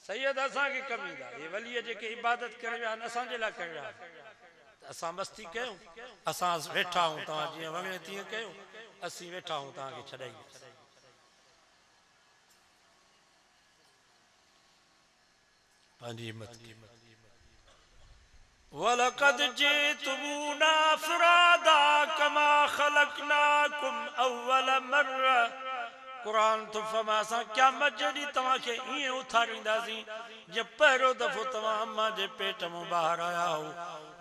सैयद असां के कमीदा ये वली जेके इबादत करे विया असां जे ला करे विया असां मस्ती कयूं असां वेठा हूं तव्हां जीअं वणे तीअं कयूं असीं वेठा हूं तव्हां खे छॾाई पंहिंजी हिम्मत की वलक़द जितमूना फरादा कमा खलकनाकुम अव्वल मर्रा कुरान तो फरमा असां क़यामत जॾहिं तव्हांखे ईअं उथारींदासीं जे पहिरियों दफ़ो तव्हां अम्मा जे पेट मां ॿाहिरि आया हो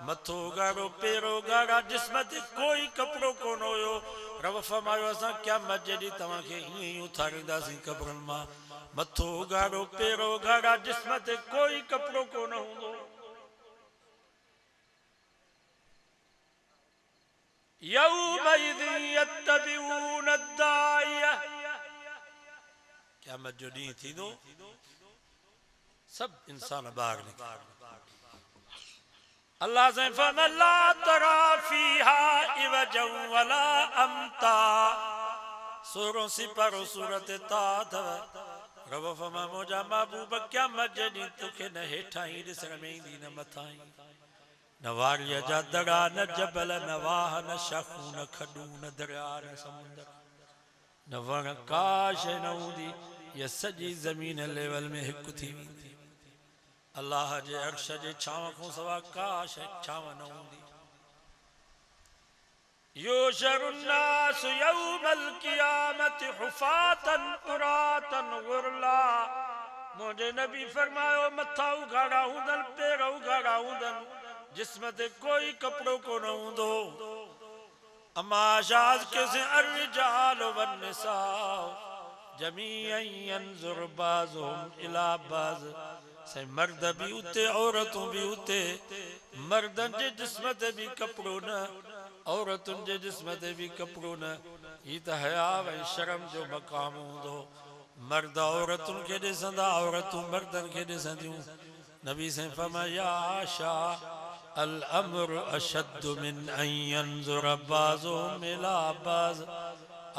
मथो ॻाढ़ो पेरो ॻाढ़ा जिस्म ते कोई कपिड़ो कोन हुयो रब फरमायो असां क़यामत जॾहिं तव्हांखे ईअं ई उथारींदासीं क़ब्रनि मां मथो ॻाढ़ो पेरो ॻाढ़ा जिस्म ते कोई कपिड़ो कोन हूंदो यौमइज़ यत्तबिऊन अद्दाइया क़यामत जो ॾींहुं थींदो सब इंसान ॿाहिरि निकिरंदा अल्लाह से फरमा ला तरा फीहा इवजन वला अमता सूरो सिपरो सूरत ता अथव रब फरमा मुंहिंजा महबूब क़यामत जे ॾींहुं तोखे न हेठां ई ॾिसण में ईंदी न मथां ई न वारीअ जा दड़ा न जबल न वाह न शाखूं न खॾूं न दरिया न समुंदर न वण का शइ न हूंदी ये सॼी ज़मीन लेवल में हिकु थी वेंदी अल्लाह जे अर्श जे छांव खां सवा का शइ छांव न हूंदी युशरु नास यौमल क़ियामति हुफ़ातन उरातन गुरला मुंहिंजे नबी फरमायो मथा उघाड़ा हूंदनि पेर उघाड़ा हूंदनि जिस्म ते कोई कपड़ो कोन हूंदो अमा शाज़ कैसे अर्रिजाल वन्निसा जमीअन यंजुर बाज़ुहुम इला बाज़ से मर्द भी उते औरतूं भी उते मर्दन जे जिस्म ते भी कपड़ो न औरतुन जे जिस्म ते भी कपड़ो न ही त हया व शर्म जो मक़ाम हूंदो मर्द औरतुन खे ॾिसंदा औरतूं मर्दन खे ॾिसंदियूं नबी से फरमाया आशा अल अम्र अशद मिन अन यंजुर बाज़ुहुम इला बाज़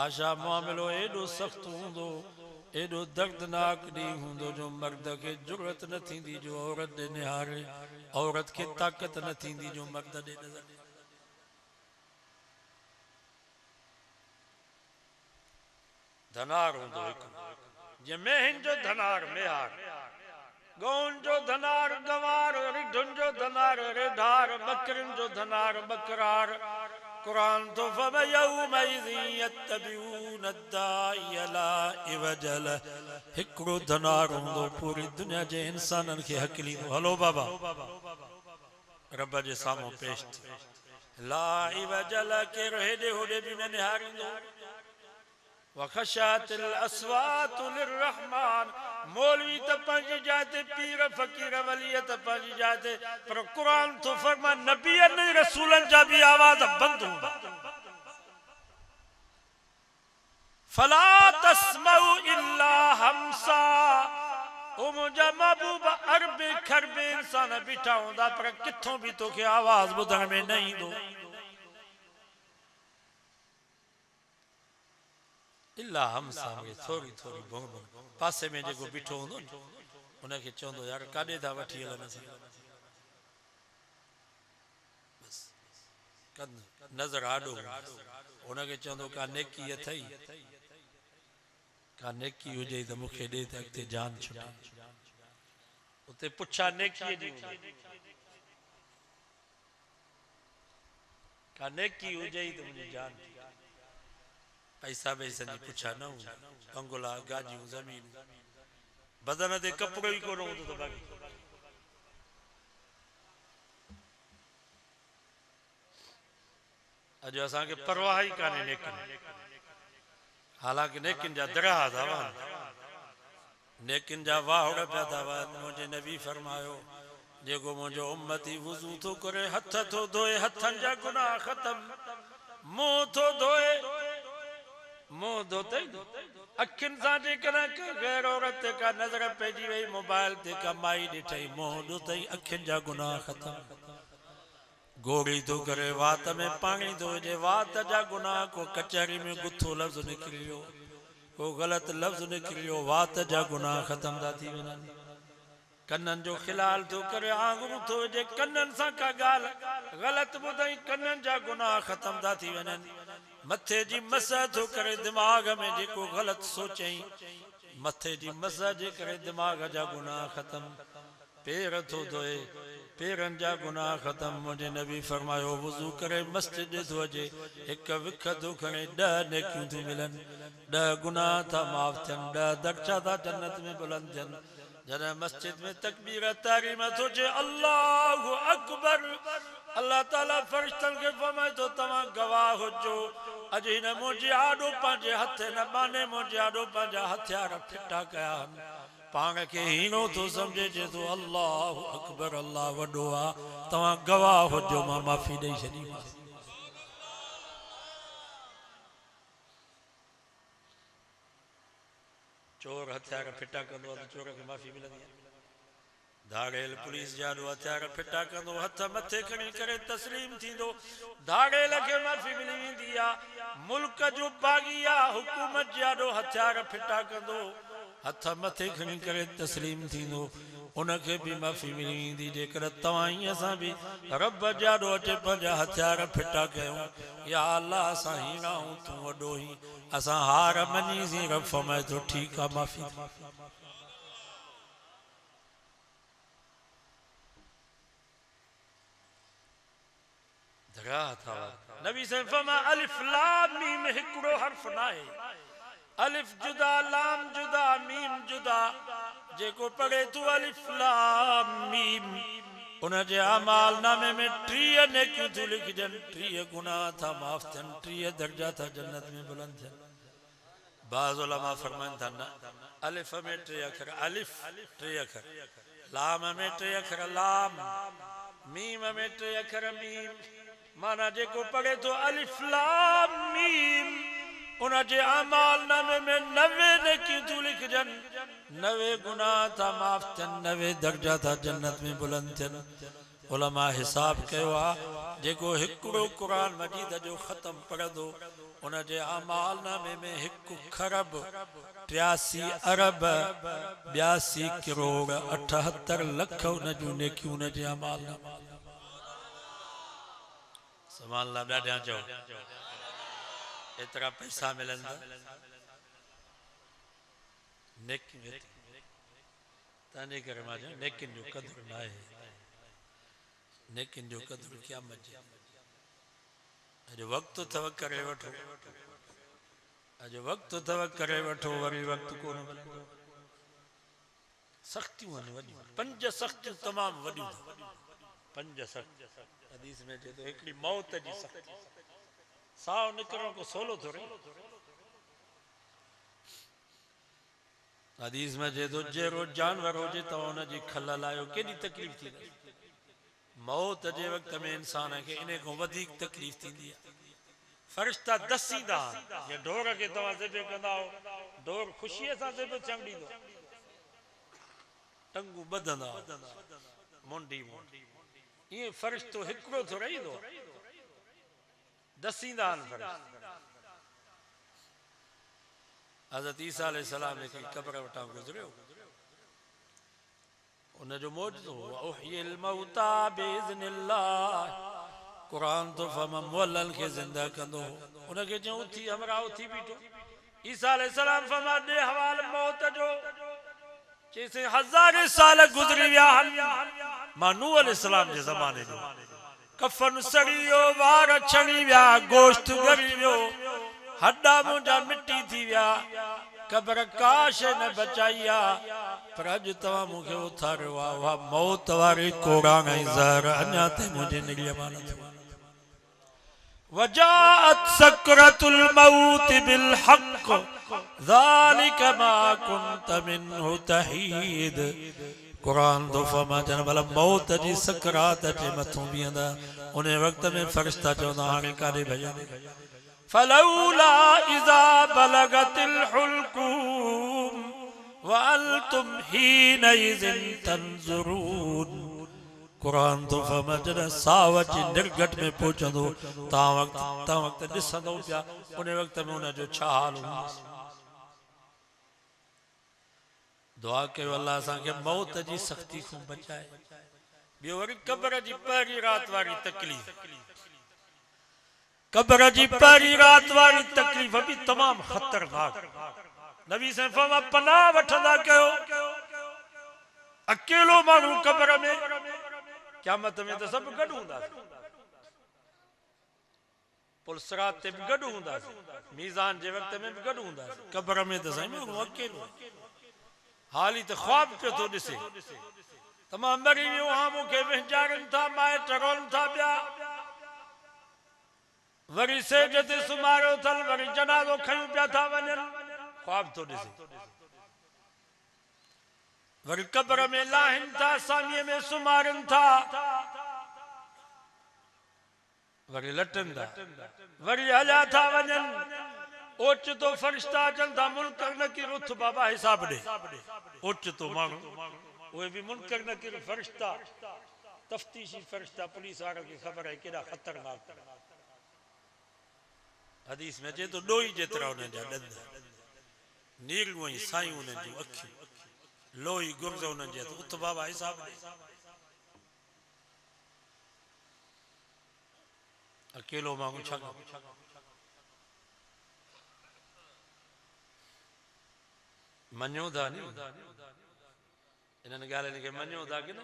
आशा मामलो एॾो सख़्त हूंदो एॾो दर्दनाक ॾींहुं हूंदो जो मर्द खे ज़रूरत न थींदी जो औरत ॾे निहारे औरत खे ताक़त न थींदी जो मर्द ॾे नज़र धनार हूंदो हिकु जे मेहन जो धनार मेहार गौन जो धनार गवार रिढुन जो धनार रेढार बकरिन जो धनार बकरार कुरान तो यौमइज़ यत्तबिऊन अद्दाइया ला इवज लह हिकिड़ो धनार हूंदो पूरी दुनिया जे इंसाननि खे हकलींदो हलो बाबा रब जे साम्हूं पेश ला इवज लह केरु हेॾे होॾे बि न निहारींदो वखशातिल अस्वातु लिर्रहमान मौलवी त पंहिंजी जाइ ते पीर फ़कीर वली त पंहिंजी जाइ ते पर क़ुरान तो फरमा नबियनि रसूलनि जा भी आवाज बंद हूंदा फला तस्मउ इल्ला हमसा ओ मुंहिंजा महबूब अरबे खरबे इंसान बीठा हूंदा पर किथों भी तोखे आवाज ॿुधण में न ईंदो इल्ला हमसा में थोड़ी थोड़ी भोंग भोंग पासे में जेको बीठो हूंदो उनखे चवंदो यार काॾे था वठी हलनि असां बस कद नज़र आॾो उनखे चवंदो का नेकी अथई का नेकी हुजे त मूंखे ॾे त अॻिते जान छुटे उते पुछा नेकीअ जी का नेकी हुजे त मुंहिंजी जान पैसा पैसा जी पुछा न हूंदा अंगुला गाजियूं ज़मीन बदन ते कपिड़ो ई कोन हूंदो त बाक़ी अॼु असांखे परवाह ई कान्हे नेकिन हालांकि नेकिन जा दरिया था वहनि नेकिन जा वाहुड़ पिया था वहनि मुंहिंजे नबी फरमायो जेको मुंहिंजो उम्मती वुज़ू थो करे हथ थो धोए हथनि जा गुनाह ख़तम मुंहुं थो धोए मुंहुं धोते अखियुनि सां जेकॾहिं गैर औरत ते का नज़र पइजी वई मोबाइल ते का माई ॾिठई मुंहुं धोतई अखियुनि जा गुनाह ख़तम गोरी थो करे वात में पाणी थो विझे वात जा गुनाह को कचहरी में गुथो लफ़्ज़ निकिरी वियो को ग़लति लफ़्ज़ निकिरी वियो वात जा गुनाह ख़तम था थी वञनि कन्नन जो खिलाल तो करे आंगुर तो जे कन्नन सा का गाल गलत बुधाई कन्नन जा गुनाह खत्म दा थी वनन मथे जी मसा तो करे दिमाग में जेको गलत सोचई मथे जी मसा जे करे दिमाग जा गुनाह खत्म पैर तो धोए पैरन जा गुनाह खत्म मुझे नबी फरमायो वुजू करे मस्जिद तो अजे एक विख तो खणे 10 नेकियूं थी मिलन 10 गुनाह था माफ थियन 10 दर्जा था जन्नत में बुलंद थियन जने मस्जिद में तकबीर तारीम तो जे अल्लाहु अकबर अल्लाह ताला फरिश्तन के फरमाए तो तमा गवाह होजो अजे न मुझे आडो पांजे हथे न बाने मुझे आडो पांजा हथियार फिटा कया पाण के हीनो तो समझे जे तो अल्लाहु अकबर अल्लाह वडो आ तमा गवाह होजो मां माफी दई छडी चोर हथियार फिटा कंदो तो चोर के माफी मिलंदी धाड़ेल पुलिस जानो हथियार फिटा कंदो हथ मथे खणी करे तस्लीम थींदो धाड़ेल के माफी मिली वेंदी आ मुल्क जो बागिया हुकूमत जानो हथियार फिटा कंदो हथ मथे खणी करे तस्लीम थींदो उनके भी माफी मिली वेंदी जेकर तवाई असा भी रब जानो अचे पंजा हथियार फिटा कयूं या अल्लाह असा हीना हूं तू वडो ही असा हार मनी सी रब फरमाए तो ठीक आ माफी दगा था नबी से फरमा अलिफ लाम मीम हिकड़ो हर्फ नाहे अलिफ जुदा लाम जुदा मीम जुदा जेको पढ़े तू अलिफ लाम मीम उन जे अमाल नामे में 3 नेकियूं थी लिखजन 3 गुनाह था माफ थियन 3 दर्जा था जन्नत में बुलंद थियन बाज़ उलमा फरमान था ना अलिफ में 3 अखर अलिफ 3 अखर लाम में 3 अखर लाम मीम में 3 अखर मीम माना जेको पढ़े तो अलिफ लाम मीम उन जे अमाल नामे में 90 नेकियूं थी लिखजन 90 गुनाह था माफ थियन 90 दर्जा था जन्नत में बुलंद थियन उलमा हिसाब कयो आ जेको हिकड़ो कुरान मजीद जो खत्म पढ़ंदो उन जे अमाल नामे में 1 खरब 83 अरब 82 करोड़ 78 लख उन जूं नेकियूं उन जे अमाल नामे सुभान अल्लाह ॾाढा चओ एतरा पैसा मिलंदा नेकिन ताने करे मां नेकिन जो कदर ना है नेकिन जो कदर क़यामत जे अज वक्त तव करे वठो अज वक्त तव करे वठो वरी वक्त कोन मिलंदो सख्तियूं आहिनि वॾियूं 5 सख्तियूं तमाम वॾियूं 5 सख्त हदीस में जे तो हिकड़ी मौत जी सख्ती साव निकरण को सोलो थोरे हदीस में जे तो जेरो जानवर हो जे तो उन जी खल लायो केडी तकलीफ थी मौत जे वक्त में इंसान के इने को वधिक तकलीफ थींदी है फरिश्ता दसीदा ये ढोर के तवा से पे कंदा ढोर खुशी से से पे चंगड़ी दो टंगू बदंदा मुंडी ये फरिश्तो हिकड़ो थो रही दो दसीदान फरिश्ता हज़रत ईसा अलैहिस्सलाम ने कब्र वटा गुजरियो उन जो मौजूदो उहियल मौता बिइज़्निल्लाह कुरान तो फम मुअल्लल के जिंदा कंदो उन के जो उथी हमरा उथी बीठो ईसा अलैहिस्सलाम फरमा दे हवाल मौत जो जैसे 1000 साल गुजरी विया मां नूह अलैहिस्सलाम जे ज़माने जो कफन सड़ियो वार छणी विया गोश्त गरी वियो हड्डा मुंजा मिट्टी थी विया कब्र काश न बचाइया पर अज तवा मुखे उथारियो आ वा मौत वारी कोड़ांग ऐं ज़हर अञा ते मुंहिंजे निड़ीअ मां न थियो वजाअत सकरतुल मौत बिल हक़ ज़ालिक मा कुंत मिन्हु तहीद कुरान तो फरमा जन भला मौत जी सकरात अचे मथों बीहंदा उन वक्त में फरिश्ता चवंदा हाणे काॾे भॼंदे फलौला इज़ा बलगतिल हुल्कूम वअंतुम हीनइज़िन तंज़ुरून कुरान तो फरमा जन सावच निर्घट में पहुंचंदो ता वक्त ॾिसंदो पिया उन वक्त में उन जो छा हाल हूंदो दुआ कयो अल्लाह असांखे मौत जी सख्ती खां बचाए। ॿियो वरी क़ब्र जी पहिरीं रात वारी तकलीफ़, क़ब्र जी पहिरीं रात वारी तकलीफ़ भी तमाम खतरनाक। नबी से फरमा पनाह वठंदा कयो अकेलो माण्हू क़ब्र में, क़यामत में तो सब गॾु हूंदासीं, पुलसरात ते भी गॾु हूंदासीं, मीज़ान जे वक़्त में भी गॾु हूंदासीं, क़ब्र में तो साईं माण्हू अकेलो। हाली तो ख्वाब पे तो ॾिसे तमाम मरी वियो हाँ मूंखे विञाइनि था, माइट रोनि था पिया, वरी सेज ते सुम्हारियो अथनि, वरी जनाज़ो खयूं पिया था वञनि, ख्वाब तो ॾिसे। वरी क़ब्र में लाहिनि था, सामीअ में सुम्हारनि था, वरी लटनि था, वरी हलिया था वञनि, ओचितो फरिश्ता अचनि था, मुनकर नकीर उथ बाबा हिसाब ॾे। ओचितो माण्हू उहे भी मुनकर नकीर फरिश्ता, तफ्तीशी फरिश्ता, पुलिस वारनि खे ख़बर आहे केॾा ख़तरनाक। हदीस में अचे तो ॾोही जेतिरा उन्हनि जा ॾंद, नीलूं ऐं सायूं उन्हनि जूं अखियूं, लोही गुर्ज़ उन्हनि जे, उथ बाबा हिसाब ॾे। अकेलो माण्हू छा मञो था नी, इन्हनि ॻाल्हियुनि खे मञो था की न।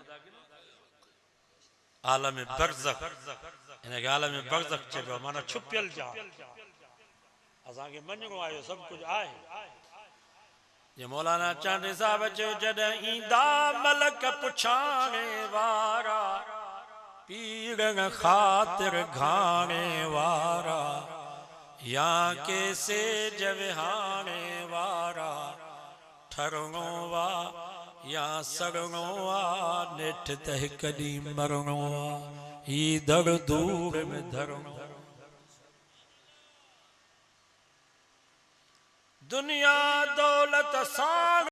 आलम बरज़ख, इन खे आलम बरज़ख चइबो आहे, माना छुपियल जा। असांखे मञिणो आहे सभु कुझु आहे। ये मौलाना चांडे साहब चयो जॾहिं ईंदा मलक पुछाणे वारा, पीरन ख़ातिर घाणे वारा, या के सेज विहाणे वारा, ठरणो वा या सरणो वा, नेठ त हिकु ॾींहुं मरणो वा, ही दर दूर में धरणो। दुनिया दौलत सां